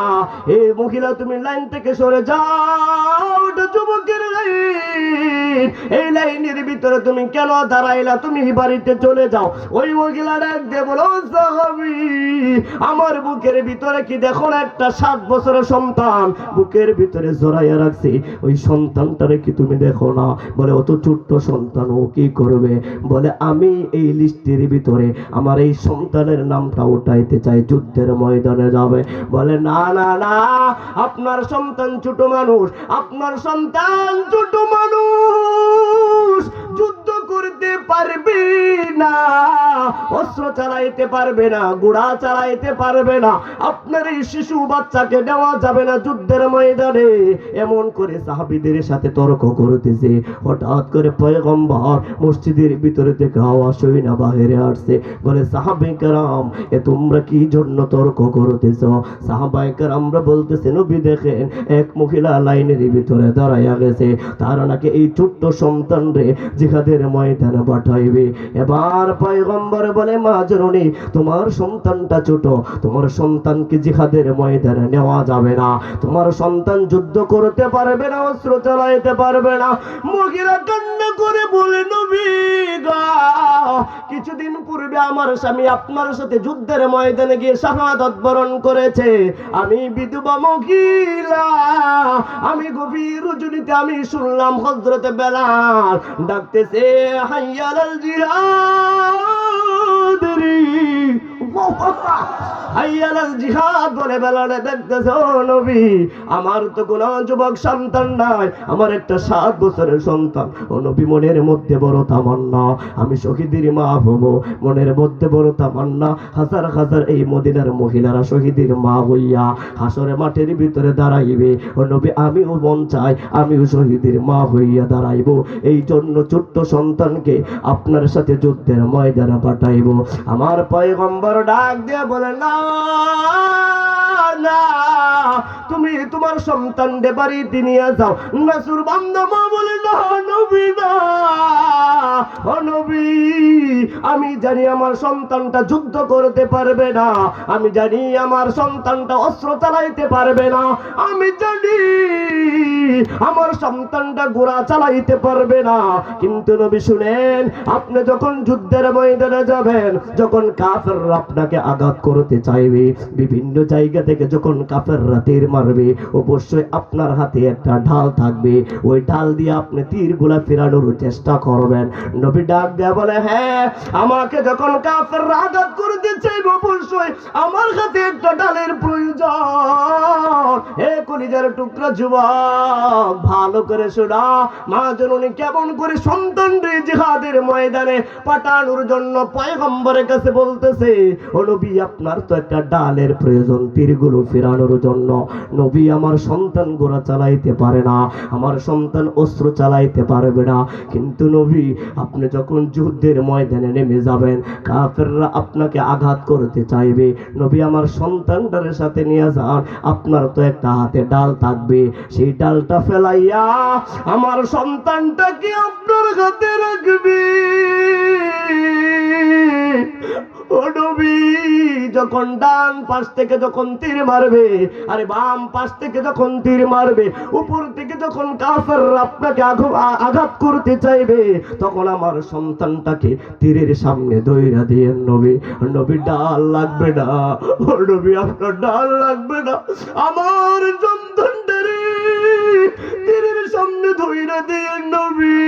এ মহিলা তুমি লাইন থেকে সরে যাও, ওটা যুবকের লাইন, এই লাইনের ভিতরে তুমি কেন দাঁড়াইলা? তুমি বাড়িতে চলে যাও। ওই মহিলা ডাক দিয়ে বলো, সাহাবী আমার বুকের ভিতরে কি দেখো না একটা 7 বছরের সন্তান বুকের ভিতরে জড়াইয়া রাখছি, ওই সন্তানটারে কি তুমি দেখো না? বলে অত ছোট্ট সন্তান ও কি করবে? বলে আমি এই লিস্টের ভিতরে আমার এই সন্তানের নামটা উঠাইতে চাই, যুদ্ধের ময়দানে যাবে। বলে না না না, আপনার সন্তান ছোট মানুষ, আপনার সন্তান ছোট মানুষ, যুদ্ধ করতে পারবে না, অস্ত্র চালাইতে পারবে না, ঘোড়া চালাইতে পারবে না, আপনার এই শিশু বাচ্চাকে নেওয়া যাবে না যুদ্ধের ময়দানে। এমন করে সাহাবীদের সাথে তর্ক করতেছে। হঠাৎ করে পয়গম্বর মসজিদের ভিতরে থেকে আওয়াজ শুনে না বাইরে আসছে। বলে, সাহাবায়ে কেরাম এ তোমরা কি জন্য তর্ক করতেছ? সাহাবায়ে কেরামরা বলতেছে, নবী দেখেন এক মহিলা লাইনের ভিতরে দাঁড়াইয়া গেছে, তার নাকি এই ছোট্ট সন্তান রে জিহাদের ময়দানে পাঠাইবে। এবার পয়গম্বর বলে, মা জননী তোমার সন্তানটা ছোট, তোমার সন্তানকে জিহাদের ময়দানে নেওয়া যাবে না, তোমার সন্তান যুদ্ধ করতে পারবে না, অস্ত্র চালাইতে পারবে না। মহিলা কান্না করে বলে, নবী গো কিছুদিন পূর্বে আমার স্বামী আপনার সাথে যুদ্ধের ময়দানে গিয়ে শাহাদাত বরণ করেছে, আমি বিধবা মহিলা, আমি গভীর রজনীতে আমি শুনলাম হযরত বেলাল ডাকতেছে, হাইয়া আলাল জিহাদ রে, হাইয়া আলাল জিহাদ বলে বেলালে দেখতেছে, ও নবী আমার তো কোনো যুবক সন্তান নাই, আমার একটা 7 বছরের সন্তান। ও নবী মনের মধ্যে বড় তামান্না আমি শহীদের মা হব, মনের মধ্যে বড় তামান্না হাজার হাজার এই মদিনার মহিলারা শহীদের মা হইয়া হাসরে মাঠের ভিতরে দাঁড়াইবে। ও নবী আমিও মন চাই আমিও শহীদের মা হইয়া দাঁড়াইব, এই জন্য ছোট্ট সন্তানকে আপনার সাথে যুদ্ধের ময়দানে পাঠাইব। আমার পয়গম্বর ডাক দিয়ে বলে, না না, তুমি তোমার সন্তানকে বাড়িতে নিয়ে যাও। নাসুর বান্দা মা বলে, না নবী না, ও নবী আমি জানি আমার সন্তানটা যুদ্ধ করতে পারবে না, আমি জানি আমার সন্তানটা অস্ত্র চালাইতে পারবে না, আমি জানি আমার সন্তানটা ঘোড়া চালাইতে পারবে না, কিন্তু নবী শুনেন, আপনি যখন যুদ্ধের ময়দানে যাবেন, যখন কাফেররা আপনাকে আঘাত করতে চাইবে, বিভিন্ন জায়গা থেকে যখন কাফেররা তীর মারবে, অবশ্যই আপনার হাতে একটা ঢাল থাকবে, ওই ঢাল দিয়ে আপনি তীরগুলা ফেরানোর চেষ্টা করবেন। নবী ডাক দেয়া বলে, হ্যাঁ, আমাকে যখন কাফেররা আঘাত করতে চাইবে, অবশ্যই আমার হাতে একটা ঢালের প্রয়োজন। হে কলিজার টুকরা যুবক, ভালো করে শোনা, মা জননী কেমন করে সন্তানরে জিহাদের ময়দানে পাঠানোর জন্য পয়গম্বরের কাছে বলতেছে, ও নবী, আপনার তো একটা ডালের প্রয়োজন তীরগুলো ফেরানোর জন্য। নবী, আমার সন্তান ঘোড়া চালাইতে পারে না, আমার সন্তান অস্ত্র চালাইতে পারবে না, কিন্তু নবী, আপনি যখন যুদ্ধের ময়দানে নেমে যাবেন, কাফেররা আপনাকে আঘাত করতে চাইবে, নবী, আমার সন্তানটার সাথে নিয়ে যান, আপনার তো একটা হাতে ডাল থাকবে, সেই ডালটা ফেলাইয়া আমার সন্তানটাকে আপনার হাতে রাখবে। ও নবী, যখন ডান পাশ থেকে যখন তীর মারবে, আরে বাম পাশ থেকে যখন তীর মারবে, উপর থেকে যখন কাফেররা আপনাকে আঘাত করতে চাইবে, তখন আমার সন্তানটাকে তীরের সামনে দইরা দিয়ে, নবী, নবী, ডাল লাগবে না, ও নবী, আপনার ডাল লাগবে না, আমার সন্তানটারে তীরের সামনে ধইরা দিয়ে, নবী,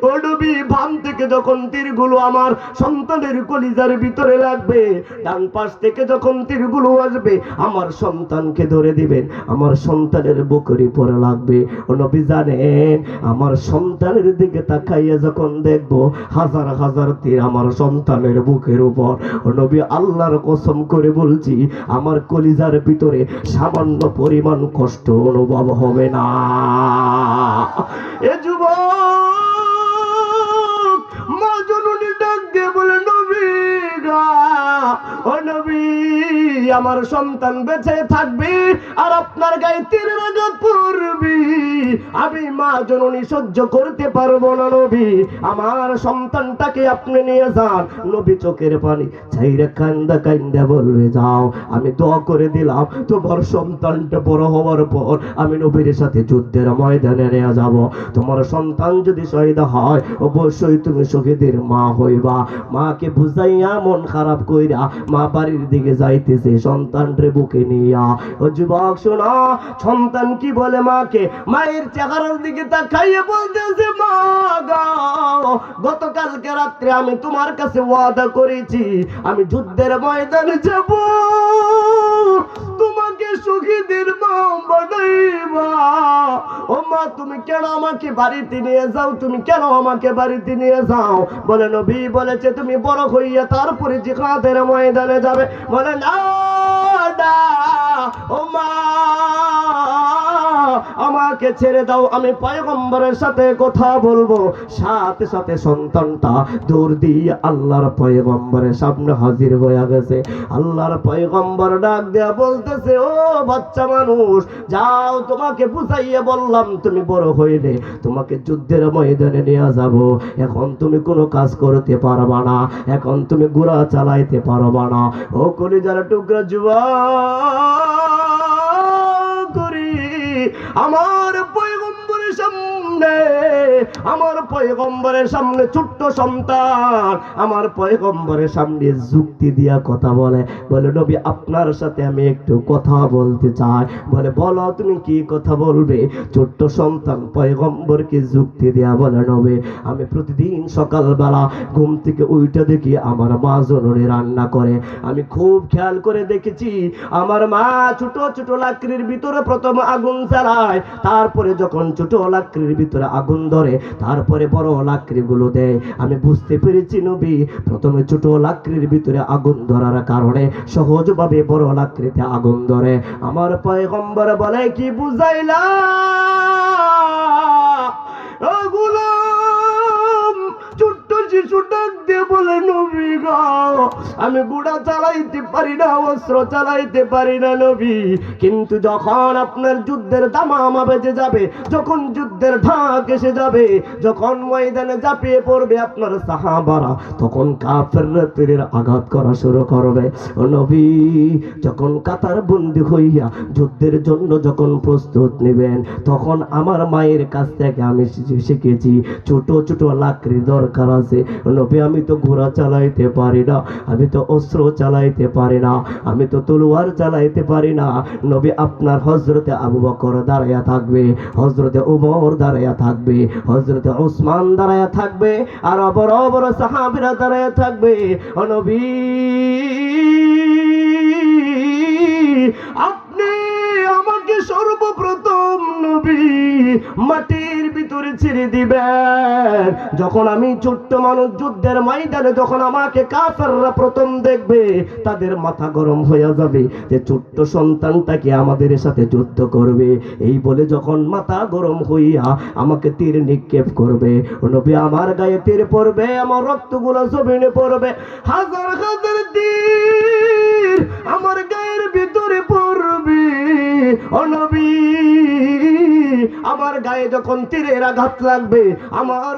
ও নবী, বাম থেকে যখন তীরগুলো আমার সন্তানের কলিজার ভিতরে লাগবে, ডান পাশ থেকে যখন তীরগুলো আসবে, আমার সন্তানকে ধরে দিবেন, আমার সন্তানের বুকের উপরে লাগবে। ও নবী জানেন, আমার সন্তানের দিকে তাকাইয়া যখন দেখবো হাজার হাজার তীর আমার সন্তানের বুকের উপর, ও নবী, আল্লাহর কসম করে বলছি, আমার কলিজার ভিতরে সামান্য পরিমাণ কষ্ট অনুভব হবে না। এ যুবক, মা জননী ডাক দিয়ে বলে, নবী গা, ও নবী, আমার সন্তান বেঁচে থাকবে আর আপনার গায়ে তীরের আঘাত পড়বে, আমি মা জননী সহ্য করতে পারবো না, নবী, আমার সন্তানটাকে আপনি নিয়ে যান। নবী চোখের পানি ছাইরে কান্দা কান্দা বলবে, যাও, আমি দোয়া করে দিলাম, তোমার সন্তানটা বড় হওয়ার পর আমি নবীর সাথে যুদ্ধের ময়দানে নিয়ে যাব, তোমার সন্তান যদি শহীদ হয়, অবশ্যই তুমি শহীদের মা হইবা। মাকে বুঝাইয়া মন খারাপ কইরা মা বাড়ির দিকে যাইতেছে সন্তানরে বুকে নিয়া। ও যুবক শোনা, সন্তান কি বলে মাকে, মায়ের চেহারার দিকে তাকাইয়ে বলতেছে, মা গো, গতকালকে রাত্রে আমি তোমার কাছে ওয়াদা করেছি, আমি যুদ্ধের ময়দানে যাব, তোমাকে শহীদের মা বানাইবা। ও মা, তুমি কেন আমাকে বাড়িতে নিয়ে যাও, তুমি কেন আমাকে বাড়িতে নিয়ে যাও? বলে, নবী বলেছে তুমি বড় হইয়া তারপরে জিহাদের ময়দানে যাবে। বলে, না না, ও মা, আমাকে ছেড়ে দাও, আমি পয়গম্বরের সাথে কথা বলবো। সাথে সাথে সন্তানটা দৌড় দিয়ে আল্লাহর পয়গম্বরের সামনে হাজির হয়ে গেছে। আল্লাহর পয়গম্বর ডাক দেয়া বলতেছে, ও বাচ্চা মানুষ, যাও, তোমাকে বুঝাইয়া বললাম, তুমি বড় হইলে তোমাকে যুদ্ধের ময়দানে নিয়ে যাব, এখন তুমি কোনো কাজ করতে পারবা না, এখন তুমি ঘোড়া চালাইতে পারবা না। ও কলিজার টুকরা যুবক, আমার পয়গম্বরের সামনে, আমার পয়গম্বরের সামনে ছোট্ট সন্তান আমার পয়গম্বরের সামনে যুক্তি দিয়া কথা বলে। বলে, নবী, আপনার সাথে আমি একটু কথা বলতে চাই। বলে, বলো, তুমি কি কথা বলবে? ছোট্ট সন্তান পয়গম্বরকে যুক্তি দিয়া বলে, নবী, আমি প্রতিদিন সকালবেলা ঘুম থেকে উইঠা দেখি আমার মা জননী রান্না করে, আমি খুব খেয়াল করে দেখেছি আমার মা ছোট ছোট লাকড়ির ভিতরে প্রথম আগুন জ্বালায়, তারপরে যখন ছোট লাকড়ির ভিতরে আগুন ধরে তারপরে বড় লাকড়িগুলো দেয়। আমি বুঝতে পেরেছি, নবী, প্রথমে ছোট লাকড়ির ভিতরে আগুন ধরার কারণে সহজভাবে বড় লাকড়িতে আগুন ধরে। আমার পয়গম্বর বলে, কি বুঝাইলা ও গোলাম? ছোট্ট শিশু ডাক দিয়ে বলে, নবী গো, আমি বুড়া চালাইতে পারি না, অস্ত্র চালাইতে পারি না নবী, কিন্তু যখন আপনার যুদ্ধের দামামা বেজে যাবে, যখন যুদ্ধের ঢাক এসে যাবে, যখন ময়দানে ঝাঁপিয়ে পড়বে আপনার সাহাবারা, তখন কাফেররা তীরের আঘাত করা শুরু করবে। ও নবী, যখন কাতার বন্দী হইয়া যুদ্ধের জন্য যখন প্রস্তুত নেবেন, তখন আমার মায়ের কাছ থেকে আমি শিখেছি ছোট ছোট লাকড়ি দরকার আছে। নবী, আমি তো ঘোড়া চালাইতে পারি না, আমি তো অস্ত্র চালাইতে পারি না, আমি তো তলোয়ার চালাইতে পারি না। নবী, আপনার হযরতে আবু বকর দাঁড়ায়া থাকবে, হযরতে ওমর দাঁড়ায়া থাকবে, হযরতে ওসমান দাঁড়ায়া থাকবে, আর বড় বড় সাহাবীরা দাঁড়ায়া থাকবে। ও নবী, আপনি আমাকে সর্বপ্রথম নবী মাটির ভিতরে ছেড়ে দিবেন। যখন আমি ছোট্ট মানুষ যুদ্ধের ময়দানে যখন আমাকে কাফেররা প্রথম দেখবে, তাদের মাথা গরম হয়ে যাবে যে ছোট্ট সন্তানটাকে আমাদের সাথে যুদ্ধ করবে। এই বলে যখন মাথা গরম হইয়া আমাকে তীর নিক্ষেপ করবে, ও নবী, আমার গায়ে তীর পড়বে, আমার রক্তগুলো জমিনে পড়বে, হাজার হাজার তীর আমার গায়ের ভিতরে পড়বে। ও নবী, আমার গায়ে যখন তীরের আঘাত লাগবে, আমার